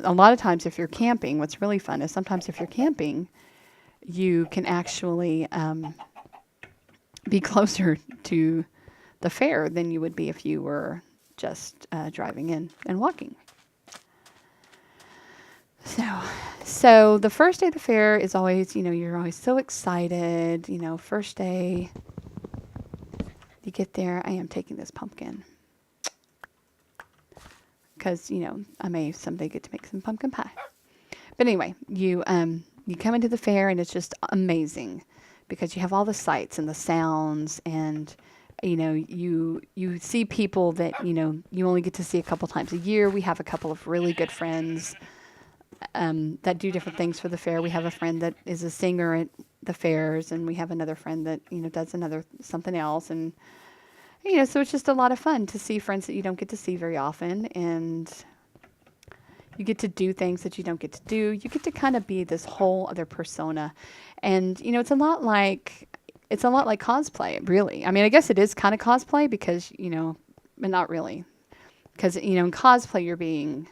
a lot of times if you're camping, what's really fun is sometimes if you're camping, you can actually be closer to the fair than you would be if you were just driving in and walking. So the first day of the fair is always, you're always so excited. First day you get there. I am taking this pumpkin because, I may someday get to make some pumpkin pie. But anyway, you come into the fair and it's just amazing because you have all the sights and the sounds and you see people that you only get to see a couple times a year. We have a couple of really good friends that do different things for the fair. We have a friend that is a singer at the fairs, and we have another friend that does something else, and so it's just a lot of fun to see friends that you don't get to see very often, and you get to do things that you don't get to do. You get to kind of be this whole other persona, and it's a lot like cosplay, really. I mean, I guess it is kind of cosplay because but not really, because in cosplay you're being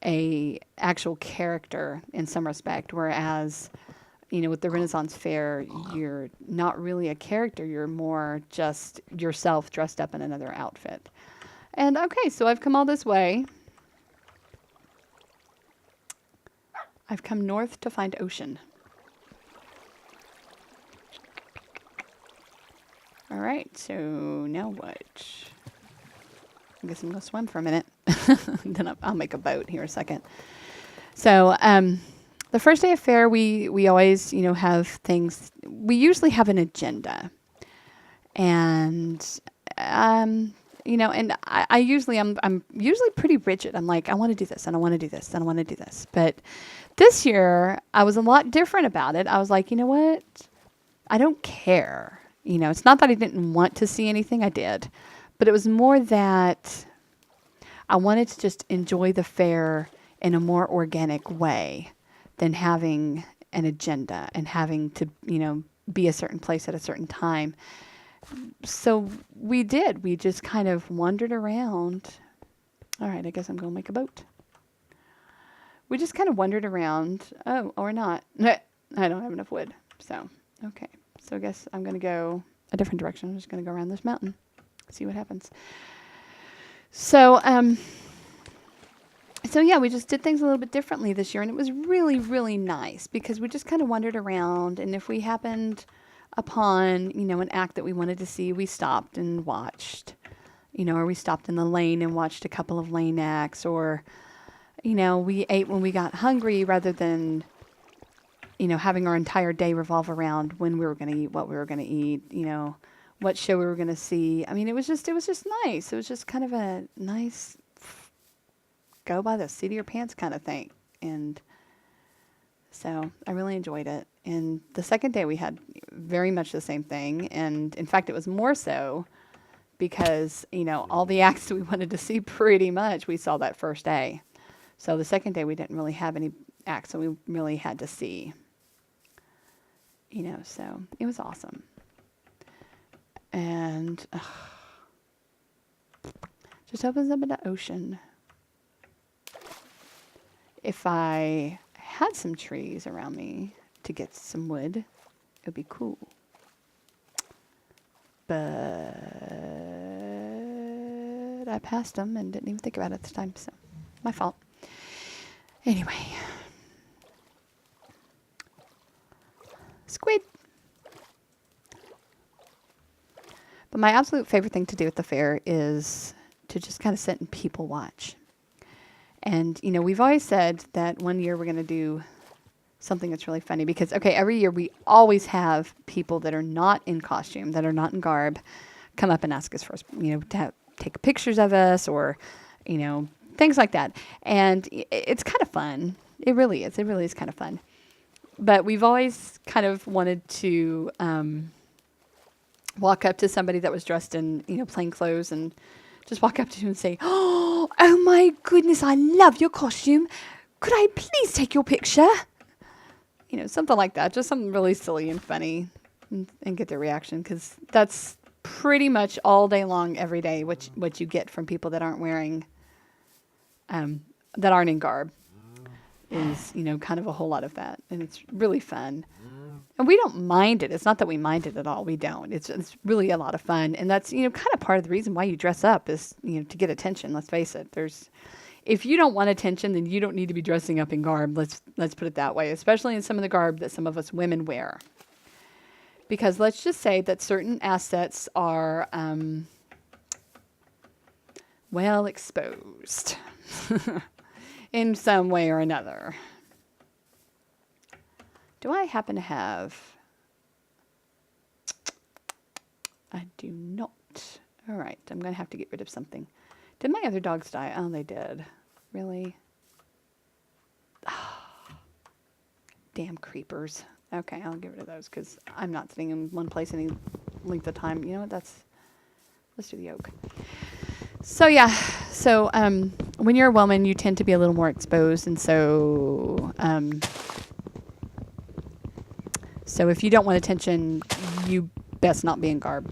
a actual character in some respect, whereas with the Renaissance Fair you're not really a character, you're more just yourself dressed up in another outfit. And okay, so I've come all this way. I've come north to find ocean. All right, so now what? I guess I'm going to swim for a minute. Then I'll make a boat here in a second. So the first day of fair, we always, have things. We usually have an agenda. And, and I usually, I'm usually pretty rigid. I'm like, I want to do this, and I want to do this, and I want to do this. But this year, I was a lot different about it. I was like, you know what? I don't care. It's not that I didn't want to see anything. I did. But it was more that I wanted to just enjoy the fair in a more organic way than having an agenda and having to, be a certain place at a certain time. So we did. We just kind of wandered around. All right, I guess I'm going to make a boat. We just kind of wandered around. Oh, or not. I don't have enough wood. So, okay. So I guess I'm going to go a different direction. I'm just going to go around this mountain. See what happens. So, so yeah, we just did things a little bit differently this year, and it was really, really nice because we just kind of wandered around, and if we happened upon, an act that we wanted to see, we stopped and watched, or we stopped in the lane and watched a couple of lane acts, or, we ate when we got hungry rather than, having our entire day revolve around when we were going to eat, what we were going to eat, what show we were going to see. I mean, it was just nice. It was just kind of a nice go by the seat of your pants kind of thing. And so I really enjoyed it. And the second day we had very much the same thing. And in fact, it was more so because, all the acts we wanted to see pretty much we saw that first day. So the second day we didn't really have any acts that we really had to see. So it was awesome. And just opens up into ocean. If I had some trees around me to get some wood, it would be cool. But I passed them and didn't even think about it at the time, so my fault. Anyway. Squid. But my absolute favorite thing to do at the fair is to just kind of sit and people watch. And, we've always said that one year we're going to do something that's really funny because, okay, every year we always have people that are not in costume, that are not in garb, come up and ask us for, to take pictures of us or, things like that. And it's kind of fun. It really is. It really is kind of fun. But we've always kind of wanted to walk up to somebody that was dressed in, plain clothes and just walk up to him and say, oh my goodness, I love your costume. Could I please take your picture? Something like that. Just something really silly and funny and get their reaction because that's pretty much all day long, every day, what you get from people that aren't wearing, that aren't in garb. is, you know, kind of a whole lot of that. And it's really fun. And we don't mind it. It's not that we mind it at all. We don't. It's really a lot of fun. And that's, you know, kind of part of the reason why you dress up is, you know, to get attention. Let's face it. If you don't want attention, then you don't need to be dressing up in garb. Let's put it that way, especially in some of the garb that some of us women wear. Because let's just say that certain assets are well exposed in some way or another. Do I happen to have... I do not. All right, I'm going to have to get rid of something. Did my other dogs die? Oh, they did. Really? Damn creepers. Okay, I'll get rid of those because I'm not sitting in one place any length of time. You know what? Let's do the oak. So yeah, so when you're a woman, you tend to be a little more exposed, and so if you don't want attention, you best not be in garb.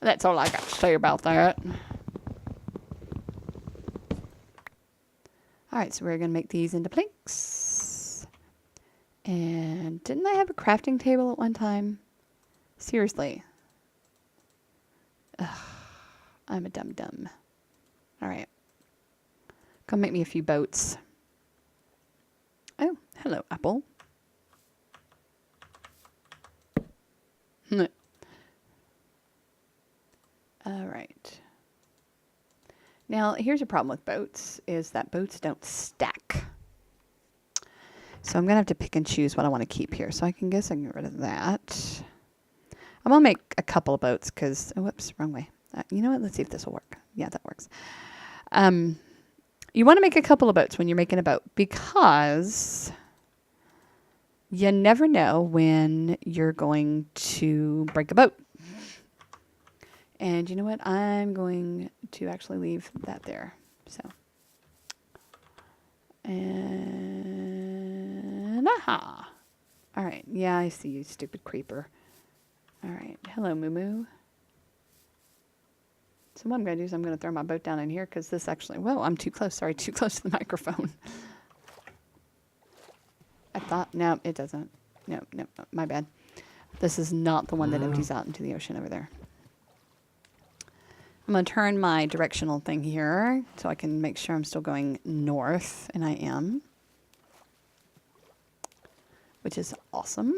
That's all I got to say about that. All right, so we're going to make these into planks. And didn't I have a crafting table at one time? Seriously. Ugh, I'm a dum-dum. All right. Go make me a few boats. Oh, hello, apple. All right. Now, here's a problem with boats, is that boats don't stack. So I'm going to have to pick and choose what I want to keep here. So I can get rid of that. I'm going to make a couple of boats because, oh, whoops, wrong way. You know what? Let's see if this will work. Yeah, that works. You want to make a couple of boats when you're making a boat because you never know when you're going to break a boat. And you know what? I'm going to actually leave that there. So, and aha. All right. Yeah, I see you, stupid creeper. All right. Hello, Moo Moo. So what I'm going to do is I'm going to throw my boat down in here because this actually, whoa, I'm too close. Sorry, too close to the microphone. I thought, no, it doesn't. No, my bad. This is not the one that empties out into the ocean over there. I'm going to turn my directional thing here so I can make sure I'm still going north, and I am, which is awesome.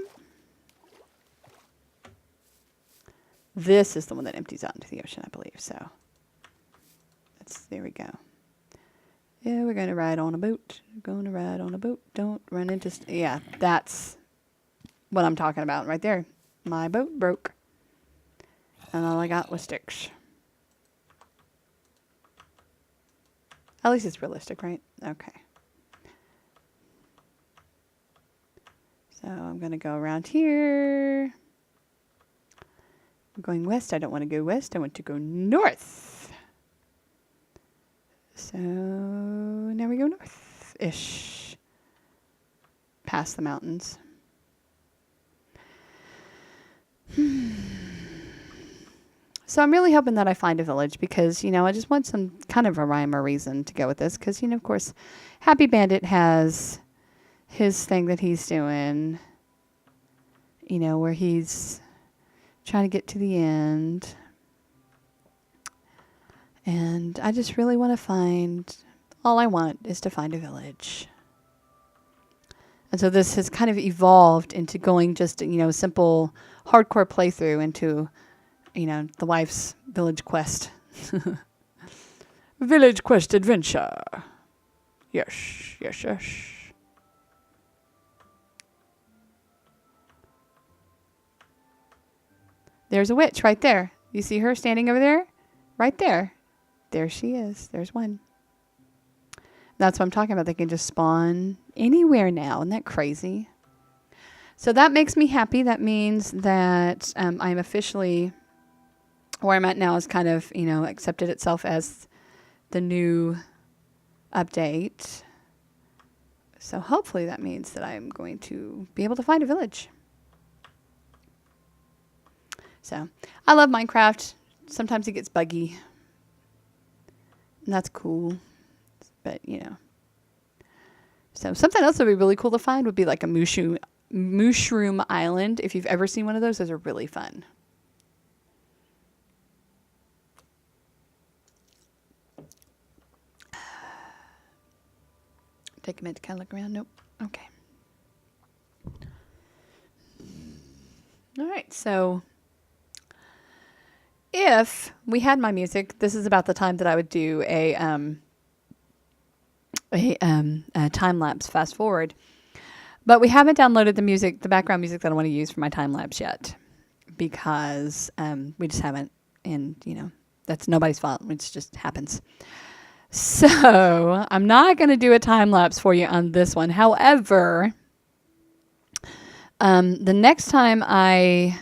This is the one that empties out into the ocean, I believe, so there we go. Yeah, we're going to ride on a boat. Going to ride on a boat. Don't run into... yeah, that's what I'm talking about right there. My boat broke, and all I got was sticks. At least it's realistic, right? Okay. So I'm going to go around here. I'm going west. I don't want to go west. I want to go north. So now we go north-ish. Past the mountains. So I'm really hoping that I find a village because, you know, I just want some kind of a rhyme or reason to go with this because, you know, of course, Happy Bandit has his thing that he's doing, you know, where he's trying to get to the end. And I just really want to find, all I want is to find a village. And so this has kind of evolved into going just, you know, a simple hardcore playthrough into, you know, the wife's village quest. Village quest adventure. Yes, yes, yes. There's a witch right there. You see her standing over there? Right there. There she is. There's one. That's what I'm talking about. They can just spawn anywhere now. Isn't that crazy? So that makes me happy. That means that I'm officially... where I'm at now is kind of, you know, accepted itself as the new update. So hopefully that means that I'm going to be able to find a village. So I love Minecraft. Sometimes it gets buggy. And that's cool. But, you know, So something else that would be really cool to find would be like a mushroom island. If you've ever seen one of those are really fun. Take a minute to kind of look around. Nope. Okay. All right. So if we had my music, this is about the time that I would do a time lapse fast forward. But we haven't downloaded the music, the background music that I want to use for my time lapse yet, because we just haven't, and that's nobody's fault. It just happens. So I'm not going to do a time lapse for you on this one. However, the next time I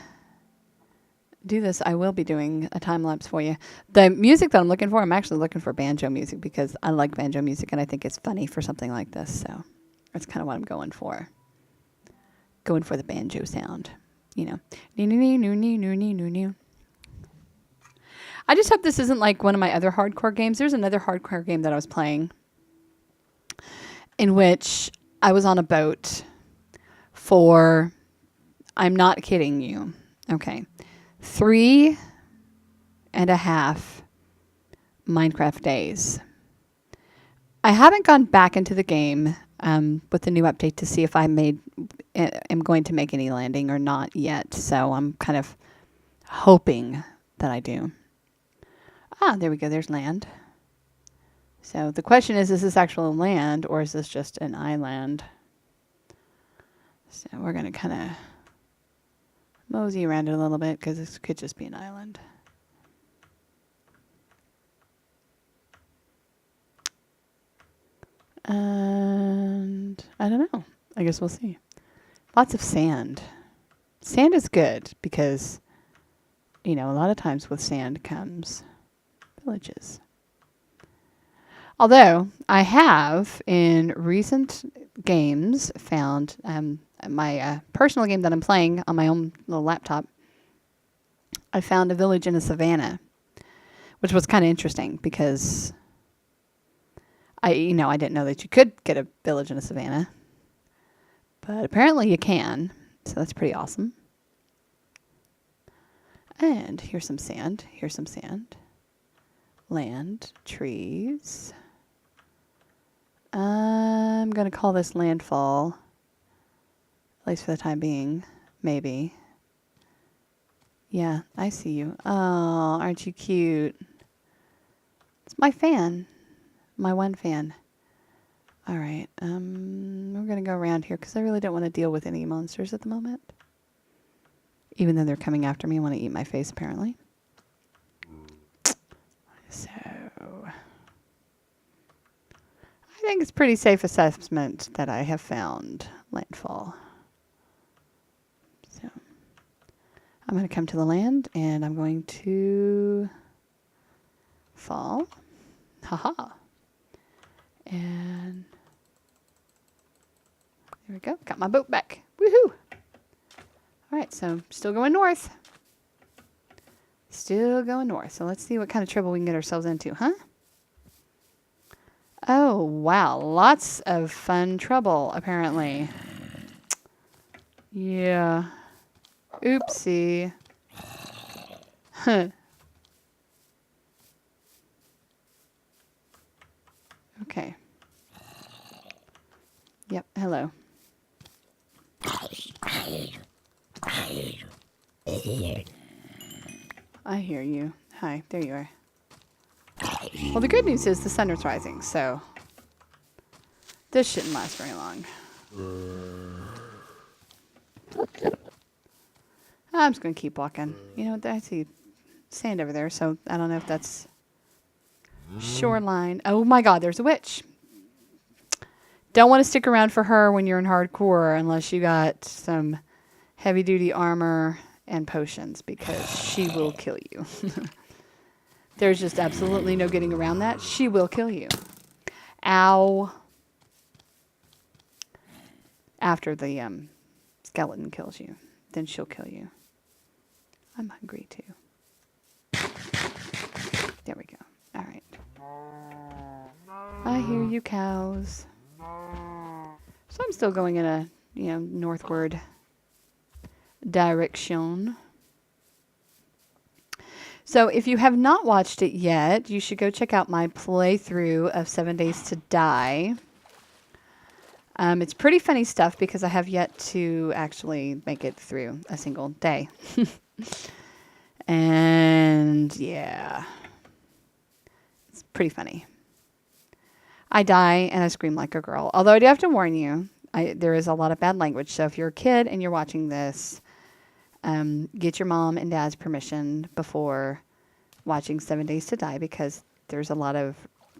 do this, I will be doing a time lapse for you. The music that I'm looking for, I'm actually looking for banjo music because I like banjo music and I think it's funny for something like this. So that's kind of what I'm going for. Going for the banjo sound, I just hope this isn't like one of my other hardcore games. There's another hardcore game that I was playing in which I was on a boat for, I'm not kidding you, okay, 3.5 Minecraft days. I haven't gone back into the game with the new update to see if am going to make any landing or not yet. So I'm kind of hoping that I do. Ah, there we go. There's land. So the question is this actual land or is this just an island? So we're going to kind of mosey around it a little bit because this could just be an island. And I don't know. I guess we'll see. Lots of sand. Sand is good because, a lot of times with sand comes villages. Although I have in recent games found my personal game that I'm playing on my own little laptop, I found a village in a savanna, which was kind of interesting because I didn't know that you could get a village in a savanna, but apparently you can. So that's pretty awesome. And here's some sand. Here's some sand. Land, trees. I'm going to call this landfall, at least for the time being, maybe. Yeah, I see you. Oh, aren't you cute? It's my fan. My one fan. All right. We're going to go around here because I really don't want to deal with any monsters at the moment. Even though they're coming after me and want to eat my face, apparently. So I think it's pretty safe assessment that I have found landfall. So I'm going to come to the land and I'm going to fall. Haha. And there we go. Got my boat back. Woohoo! All right, so still going north. Still going north. So let's see what kind of trouble we can get ourselves into, huh? Oh, wow. Lots of fun trouble, apparently. Yeah. Oopsie. Huh. Okay. Yep, hello. I hear you. Hi, there you are. Well, the good news is the sun is rising, so this shouldn't last very long. I'm just going to keep walking. I see sand over there, so I don't know if that's shoreline. Oh my God, there's a witch. Don't want to stick around for her when you're in hardcore unless you got some heavy-duty armor and potions because she will kill you. There's just absolutely no getting around that. She will kill you. Ow. After the skeleton kills you, then she'll kill you. I'm hungry too. There we go. All right. I hear you, cows. So I'm still going in a, northward direction. So if you have not watched it yet, you should go check out my playthrough of 7 Days to Die. It's pretty funny stuff because I have yet to actually make it through a single day. And yeah, it's pretty funny. I die and I scream like a girl. Although I do have to warn you, there is a lot of bad language. So if you're a kid and you're watching this, get your mom and dad's permission before watching 7 Days to Die because there's a lot of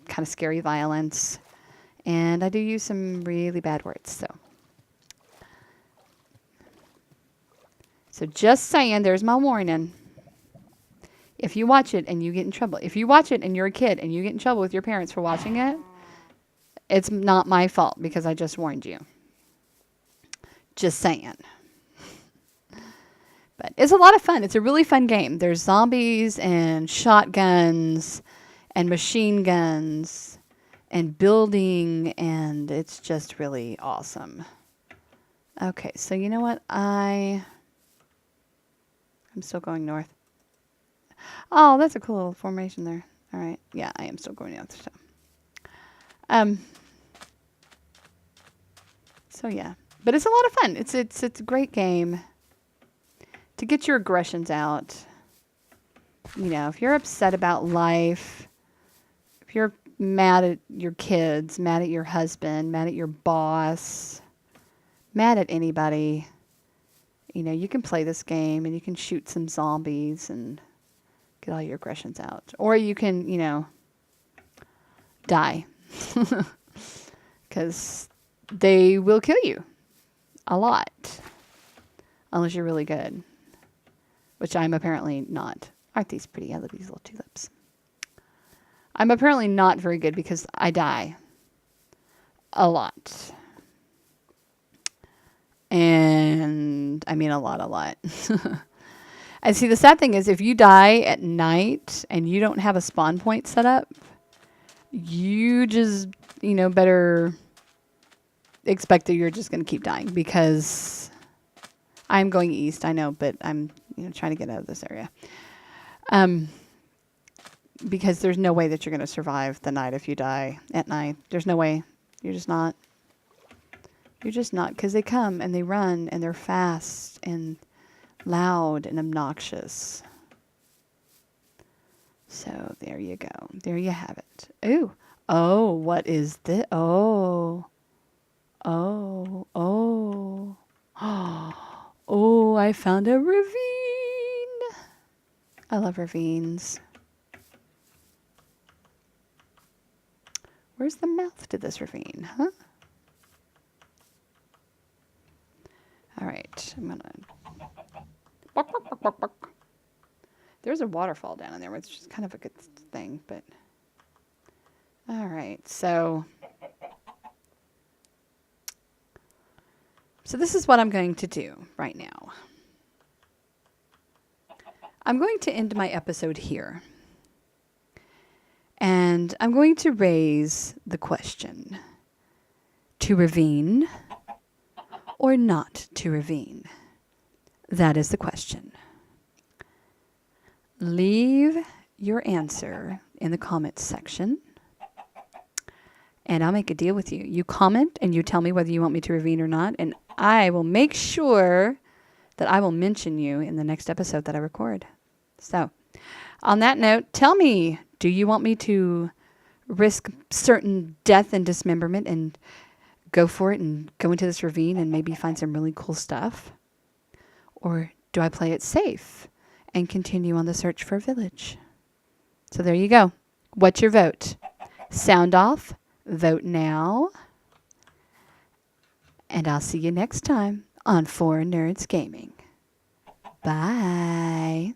kind of scary violence. And I do use some really bad words. So just saying, there's my warning. If you watch it and you get in trouble, if you watch it and you're a kid and you get in trouble with your parents for watching it, it's not my fault because I just warned you. Just saying. But it's a lot of fun. It's a really fun game. There's zombies and shotguns and machine guns and building, and it's just really awesome. Okay, so you know what? I'm still going north. Oh, that's a cool little formation there. All right. Yeah, I am still going north. So yeah, but it's a lot of fun. It's a great game to get your aggressions out. If you're upset about life, if you're mad at your kids, mad at your husband, mad at your boss, mad at anybody, you can play this game and you can shoot some zombies and get all your aggressions out. Or you can, die. Because they will kill you a lot. Unless you're really good. Which I'm apparently not. Aren't these pretty? I love these little tulips. I'm apparently not very good because I die a lot. And I mean a lot. And see, the sad thing is if you die at night and you don't have a spawn point set up, you just, better expect that you're just going to keep dying because I'm going east, I know, but I'm, trying to get out of this area. Because there's no way that you're going to survive the night if you die at night. There's no way. You're just not. You're just not, because they come and they run and they're fast and loud and obnoxious. So there you go. There you have it. Ooh. Oh, what is this? Oh. Oh, I found a ravine. I love ravines. Where's the mouth to this ravine, huh? All right, I'm gonna. There's a waterfall down in there, which is kind of a good thing, but. All right, so this is what I'm going to do right now. I'm going to end my episode here. And I'm going to raise the question, to ravine or not to ravine? That is the question. Leave your answer in the comments section. And I'll make a deal with you. You comment and you tell me whether you want me to ravine or not. And I will make sure that I will mention you in the next episode that I record. So, on that note, tell me, do you want me to risk certain death and dismemberment and go for it and go into this ravine and maybe find some really cool stuff? Or do I play it safe and continue on the search for a village? So there you go. What's your vote? Sound off. Vote now. And I'll see you next time on 4 Nerds Gaming. Bye.